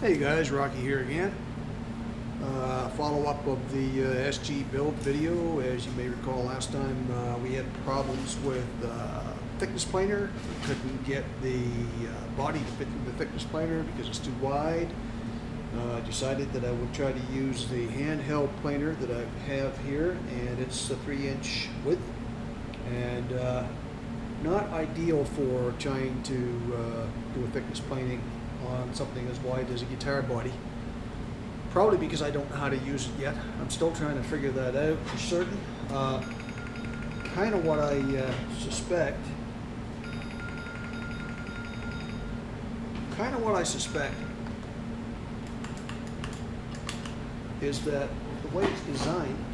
Hey guys, Rocky here again. Follow-up of the SG build video. As you may recall, last time we had problems with thickness planer. We couldn't get the body to fit through the thickness planer because it's too wide. I decided that I would try to use the handheld planer that I have here, and it's a 3-inch width, and not ideal for trying to do a thickness planing on something as wide as a guitar body. Probably because I don't know how to use it yet. I'm still trying to figure that out for certain. Kind of what I suspect. Is that the way it's designed,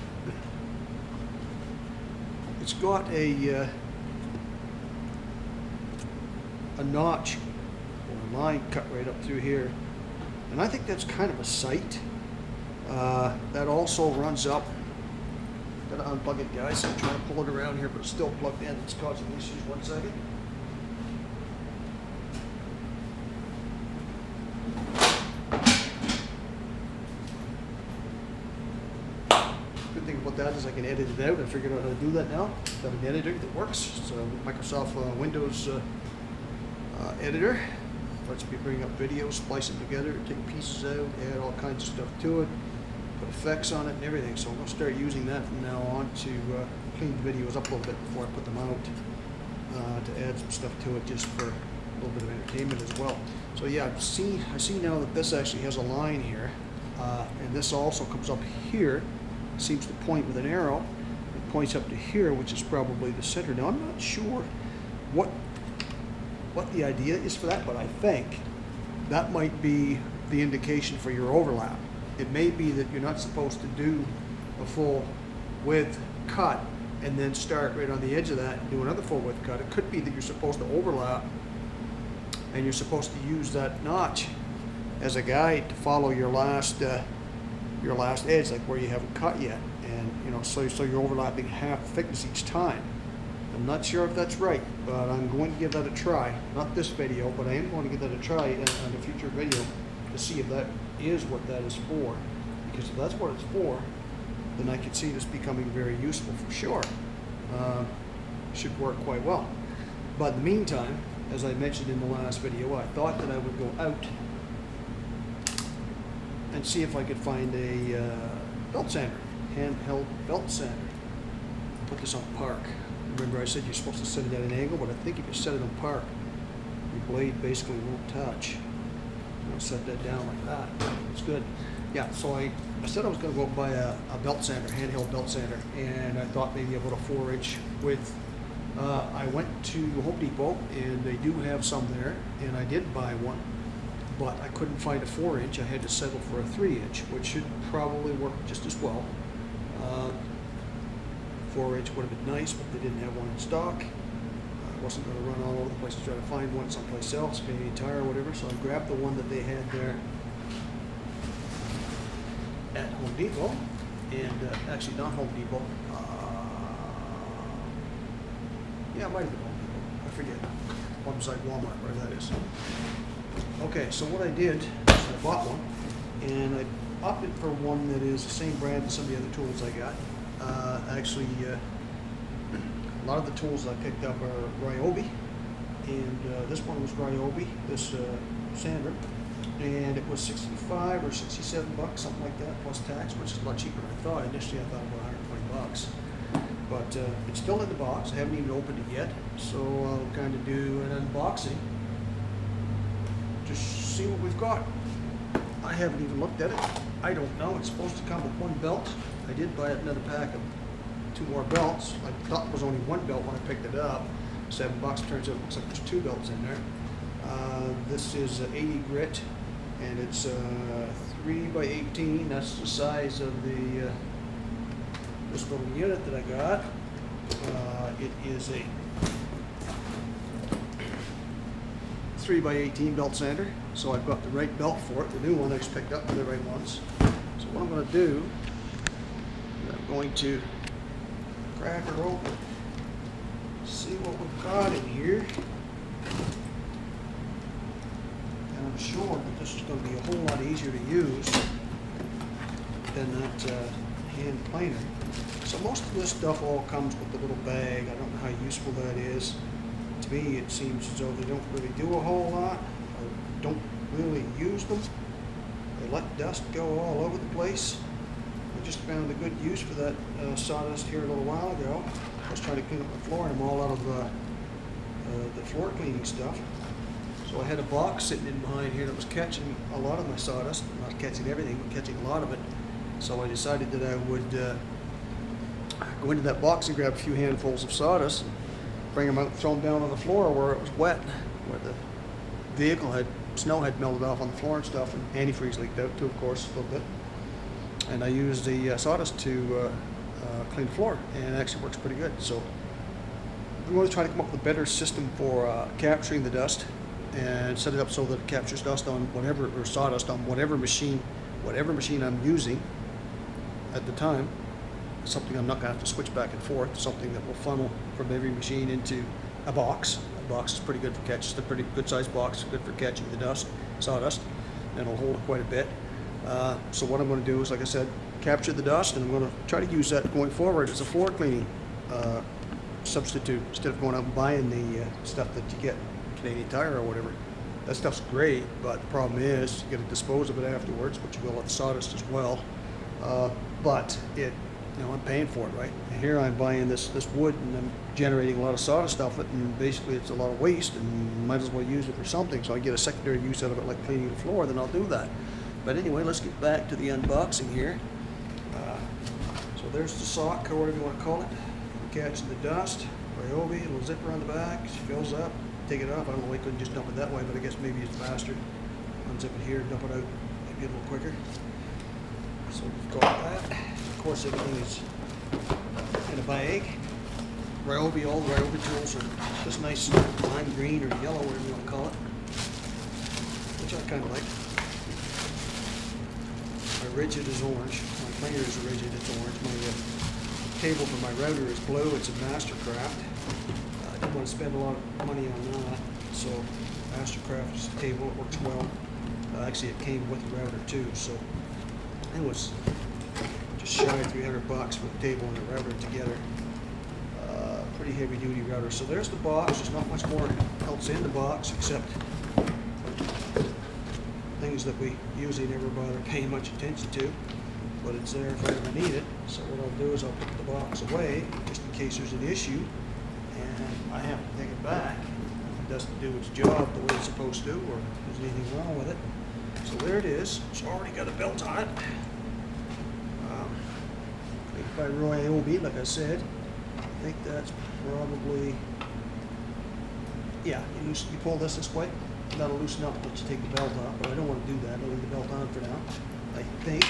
it's got a notch or a line cut right up through here, and I think that's kind of a sight. That also runs up. Gotta unplug it, guys. I'm trying to pull it around here, but it's still plugged in. It's causing issues. 1 second. Good thing about that is I can edit it out. I figured out how to do that now. Got an editor that works. It's a Microsoft Windows editor. Lets me bring up videos, splice them together, take pieces out, add all kinds of stuff to it, put effects on it and everything. So I'm going to start using that from now on to clean the videos up a little bit before I put them out, to add some stuff to it just for a little bit of entertainment as well. So yeah, I see now that this actually has a line here, and this also comes up here, seems to point with an arrow. It points up to here, which is probably the center. Now I'm not sure what the idea is for that, but I think that might be the indication for your overlap. It may be that you're not supposed to do a full width cut and then start right on the edge of that and do another full width cut. It could be that you're supposed to overlap and you're supposed to use that notch as a guide to follow your last edge, like where you haven't cut yet, and you know, so you're overlapping half thickness each time. I'm not sure if that's right, but I'm going to give that a try. Not this video, but I am going to give that a try on a future video to see if that is what that is for. Because if that's what it's for, then I can see this becoming very useful for sure. Should work quite well. But in the meantime, as I mentioned in the last video, I thought that I would go out and see if I could find a belt sander, handheld belt sander. Put this on park. Remember I said you're supposed to set it at an angle, but I think if you set it on park, your blade basically won't touch. I'm gonna set that down like that. It's good. Yeah, so I said I was gonna go buy a belt sander, handheld belt sander, and I thought maybe about a 4-inch width. I went to Home Depot, and they do have some there, and I did buy one, but I couldn't find a 4-inch. I had to settle for a 3-inch, which should probably work just as well. 4-inch would have been nice, but they didn't have one in stock. I wasn't going to run all over the place to try to find one someplace else, Canadian Tire or whatever, so I grabbed the one that they had there at Home Depot, and actually not Home Depot. Yeah, it might have been Home Depot. I forget. One beside Walmart, wherever that is. Okay, so what I did is I bought one, and I opted for one that is the same brand as some of the other tools I got. Actually, a lot of the tools I picked up are Ryobi, and this one was Ryobi, this sander, and it was 65 or 67 bucks, something like that, plus tax, which is a lot cheaper than I thought. Initially, I thought about 120 bucks, but it's still in the box. I haven't even opened it yet, so I'll kind of do an unboxing, just see what we've got. I haven't even looked at it. I don't know. It's supposed to come with one belt. I did buy another pack of 2 more belts. I thought it was only one belt when I picked it up. 7 bucks. Turns out it looks like there's 2 belts in there. This is 80 grit, and it's 3 by 18. That's the size of the this little unit that I got. It is a 3 by 18 belt sander, so I've got the right belt for it. The new one I just picked up are the right ones. So what I'm going to do, I'm going to crack her open, see what we've got in here, and I'm sure that this is going to be a whole lot easier to use than that hand planer. So most of this stuff all comes with the little bag. I don't know how useful that is. To me, it seems as though they don't really do a whole lot, or don't really use them. They let dust go all over the place. I just found a good use for that sawdust here a little while ago. I was trying to clean up my floor, and I'm all out of the floor cleaning stuff. So I had a box sitting in behind here that was catching a lot of my sawdust. Not catching everything, but catching a lot of it. So I decided that I would go into that box and grab a few handfuls of sawdust, and bring them out and throw them down on the floor where it was wet, where the vehicle snow had melted off on the floor and stuff, and antifreeze leaked out too, of course, a little bit. And I used the sawdust to clean the floor, and it actually works pretty good. So I'm going to try to come up with a better system for capturing the dust, and set it up so that it captures dust on whatever, or sawdust on whatever machine I'm using at the time. Something I'm not going to have to switch back and forth, something that will funnel from every machine into a box. A box is pretty good for catch. It's a pretty good sized box, good for catching the dust, sawdust, and it'll hold it quite a bit. So what I'm going to do is, like I said, capture the dust, and I'm going to try to use that going forward as a floor cleaning substitute, instead of going out and buying the stuff that you get Canadian Tire or whatever. That stuff's great, but the problem is you got to dispose of it afterwards, but you will have the sawdust as well. But it, you know, I'm paying for it, right? And here I'm buying this wood, and I'm generating a lot of sawdust off it, and basically it's a lot of waste, and might as well use it for something. So I get a secondary use out of it, like cleaning the floor, then I'll do that. But anyway, let's get back to the unboxing here. So there's the sock, or whatever you want to call it, catching the dust. Ryobi, a little zipper on the back. She fills up. Take it off. I don't know why you couldn't just dump it that way, but I guess maybe it's faster. Unzip it here, dump it out, maybe a little quicker. So we've got that. Of course, everything is in a bag. Ryobi, all the Ryobi tools are this nice lime green or yellow, whatever you want to call it, which I kind of like. My rigid is orange. My planer is rigid, it's orange. My table for my router is blue. It's a Mastercraft. I don't want to spend a lot of money on that, so Mastercraft's table, it works well. Actually, it came with the router too, so it was just shy of $300 for the table and the router together. Pretty heavy duty router. So there's the box. There's not much more else in the box except things that we usually never bother paying much attention to, but it's there if I ever need it. So what I'll do is I'll put the box away just in case there's an issue and I have to take it back if it doesn't do its job the way it's supposed to, or if there's anything wrong with it. So there it is. It's already got a belt on it. Made by Ryobi, like I said. I think that's probably, yeah, you pull this way, that'll loosen up once you take the belt off, but I don't want to do that. I'll leave the belt on for now. I think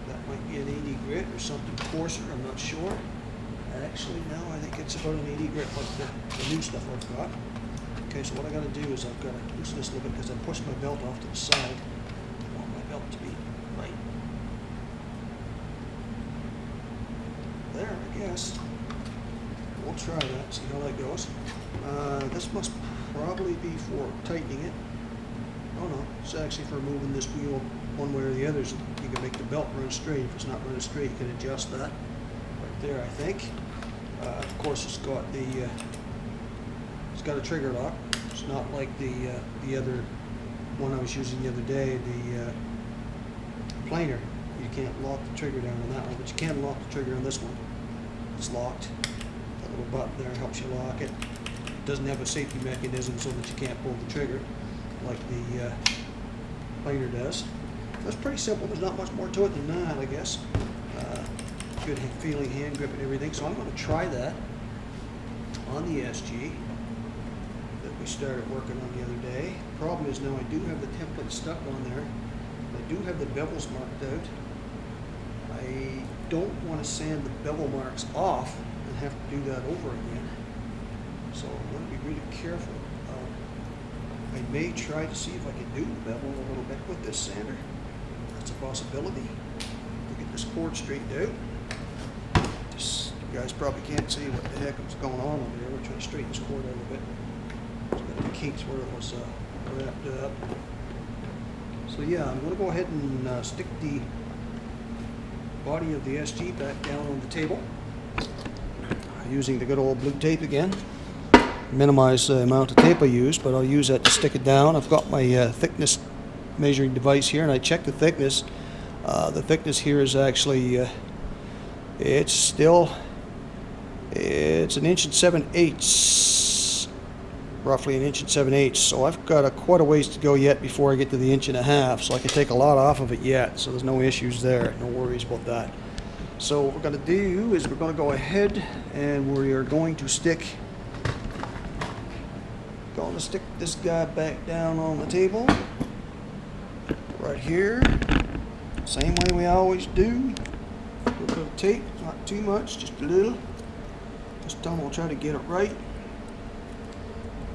that might be an 80 grit or something coarser, I'm not sure. Actually, no, I think it's about an 80 grit like the new stuff I've got. Okay, so what I got to do is I've got to loosen this a little bit because I pushed my belt off to the side. I want my belt to be right there, I guess. We'll try that, see how that goes. This must probably be for tightening it. Oh no, it's actually for moving this wheel one way or the other so you can make the belt run straight. If it's not running straight, you can adjust that right there, I think. Of course, it's got the it's got a trigger lock. It's not like the other one I was using the other day, the planer. You can't lock the trigger down on that one, but you can lock the trigger on this one. It's locked. That little button there helps you lock it. It doesn't have a safety mechanism so that you can't pull the trigger like the planer does. That's pretty simple. There's not much more to it than that, I guess. Good feeling hand grip and everything. So I'm going to try that on the SG that we started working on the other day. Problem is now I do have the template stuck on there. I do have the bevels marked out. I don't want to sand the bevel marks off and have to do that over again. So I'm going to be really careful. I may try to see if I can do the bevel a little bit with this sander. That's a possibility. To get this cord straightened out. Just, you guys probably can't see what the heck is going on over there. We're trying to straighten this cord out a bit. There's got the kinks where it was wrapped up. So yeah, I'm going to go ahead and stick the body of the SG back down on the table using the good old blue tape again. Minimize the amount of tape I use, but I'll use that to stick it down. I've got my thickness measuring device here, and I checked the thickness. The thickness here is actually it's an 1 7/8, roughly 1 7/8. So I've got quite a ways to go yet before I get to the 1.5 inches. So I can take a lot off of it yet. So there's no issues there, no worries about that. So what we're going to do is we're going to go ahead and we are going to stick this guy back down on the table right here, same way we always do. A little bit of tape, not too much, just a little. This time we'll try to get it right.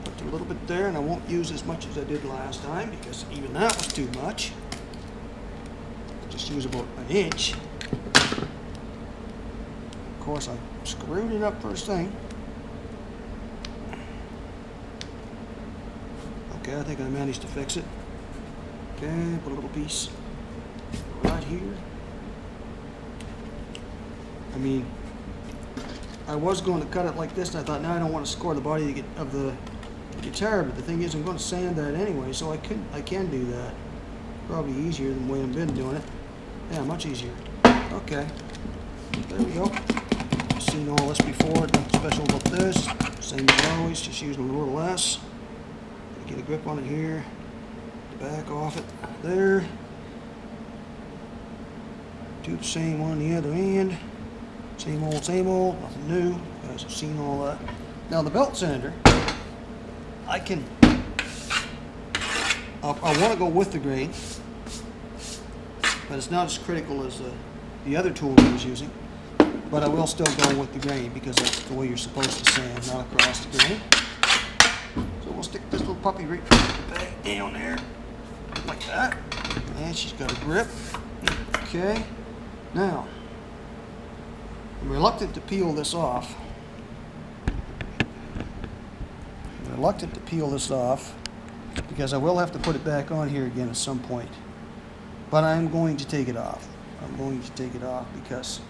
Put a little bit there, and I won't use as much as I did last time because even that was too much. Just use about 1 inch. Of course, I screwed it up first thing. Okay, I think I managed to fix it. Okay, put a little piece right here. I mean, I was going to cut it like this, and I thought, now I don't want to score the body of the guitar, but the thing is, I'm going to sand that anyway, so I can do that. Probably easier than the way I've been doing it. Yeah, much easier. Okay, there we go. You've seen all this before, nothing special about this. Same as always, just using a little less. Get a grip on it here, back off it there. Do the same on the other end. Same old, nothing new. You guys have seen all that. Now the belt sander, I want to go with the grain, but it's not as critical as the other tool I was using. But I will still go with the grain because that's the way you're supposed to sand, not across the grain. So we'll stick this little puppy right back down there, like that. And she's got a grip. Okay. Now, I'm reluctant to peel this off. Because I will have to put it back on here again at some point. But I'm going to take it off. Because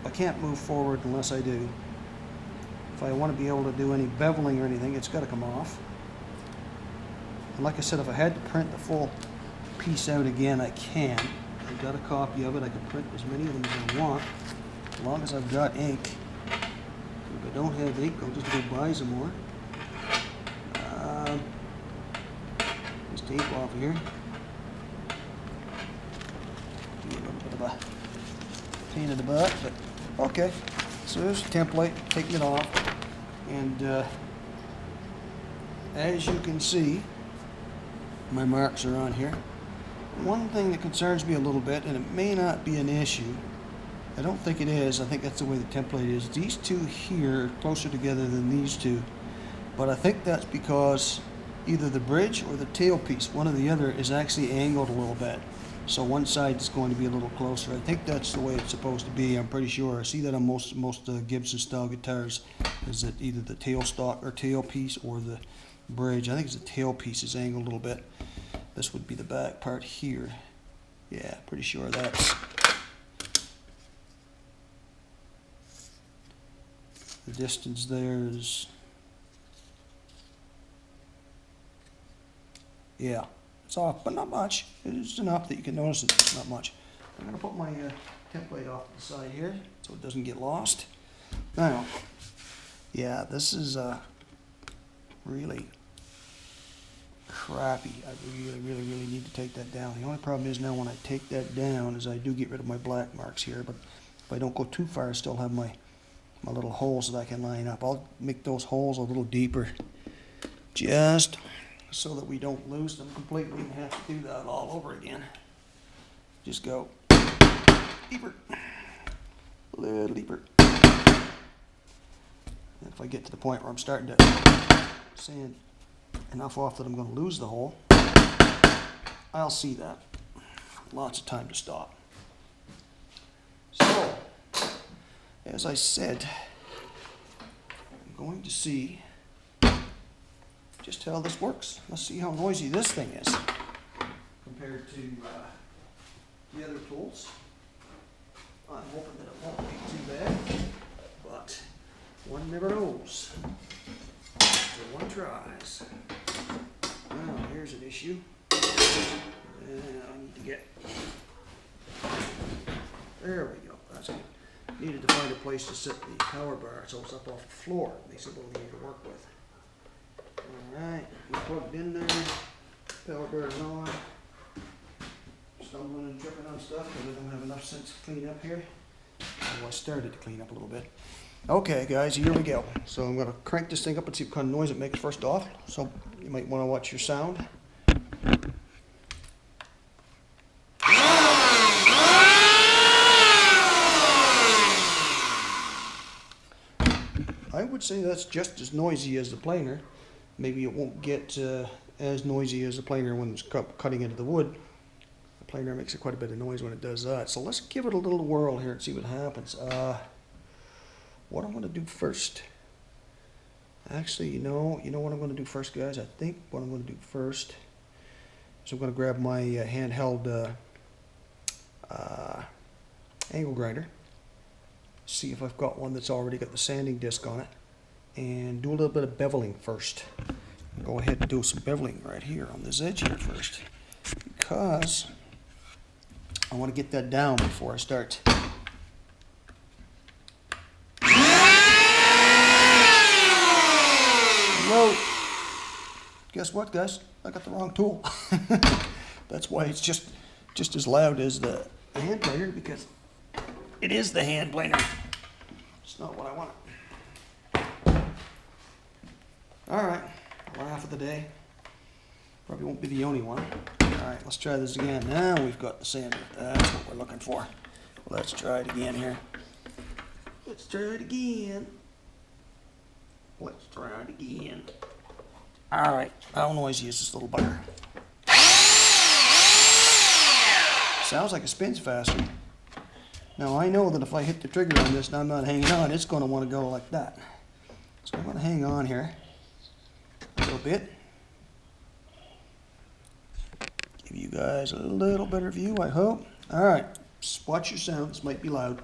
I can't move forward unless I do. If I want to be able to do any beveling or anything, it's got to come off. And like I said, if I had to print the full piece out again, I can. I've got a copy of it. I can print as many of them as I want, as long as I've got ink. If I don't have ink, I'll just go buy some more. This tape off here. Be a little bit of a pain in the butt, but okay. So there's a template, taking it off, and as you can see, my marks are on here. One thing that concerns me a little bit, and it may not be an issue, I don't think it is, I think that's the way the template is. These two here are closer together than these two, but I think that's because either the bridge or the tailpiece, one or the other, is actually angled a little bit. So one side is going to be a little closer. I think that's the way it's supposed to be. I'm pretty sure. I see that on most Gibson style guitars, is that either the tailstock or tailpiece or the bridge. I think it's the tailpiece is angled a little bit. This would be the back part here. Yeah, pretty sure that's the distance there is. Yeah, it's off, but not much. It's enough that you can notice it's not much. I'm going to put my template off to the side here so it doesn't get lost. Now, yeah, this is really crappy. I really need to take that down. The only problem is now when I take that down is I do get rid of my black marks here, but if I don't go too far, I still have my little holes that I can line up. I'll make those holes a little deeper just so that we don't lose them completely and have to do that all over again. Just go deeper, a little deeper. And if I get to the point where I'm starting to sand enough off that I'm going to lose the hole, I'll see that. Lots of time to stop. So, as I said, I'm going to see just how this works. Let's see how noisy this thing is compared to the other tools. I'm hoping that it won't be too bad, but one never knows till one tries. Now, here's an issue. And I need to get, there we go, that's good. Needed to find a place to sit the power bar so it's up off the floor. Makes it a little easier to work with. Alright, we plugged in there, power bar is on. Stumbling and tripping on stuff because I don't have enough sense to clean up here. Well, I started to clean up a little bit. Okay guys, here we go. So I'm going to crank this thing up and see what kind of noise it makes first off. So you might want to watch your sound. I would say that's just as noisy as the planer. Maybe it won't get as noisy as the planer when it's cutting into the wood. The planer makes quite a bit of noise when it does that. So let's give it a little whirl here and see what happens. What I'm going to do first. Actually, you know what I'm going to do first, guys? I think what I'm going to do first is I'm going to grab my handheld angle grinder. See if I've got one that's already got the sanding disc on it, and do a little bit of beveling first. Go ahead and do some beveling right here on this edge here first, because I want to get that down before I start. Whoa! Guess what, guys? I got the wrong tool. That's why it's just as loud as the hand planer, because it is the hand planer. It's not what I want. Alright, laugh of the day. Probably won't be the only one. Alright, let's try this again. Now we've got the sander. That's what we're looking for. Let's try it again here. Let's try it again. Let's try it again. Alright, how noisy is this little bugger? Sounds like it spins faster. Now I know that if I hit the trigger on this and I'm not hanging on, it's going to want to go like that. So I'm going to hang on here a little bit. Give you guys a little better view, I hope. Alright, watch your sound. This might be loud.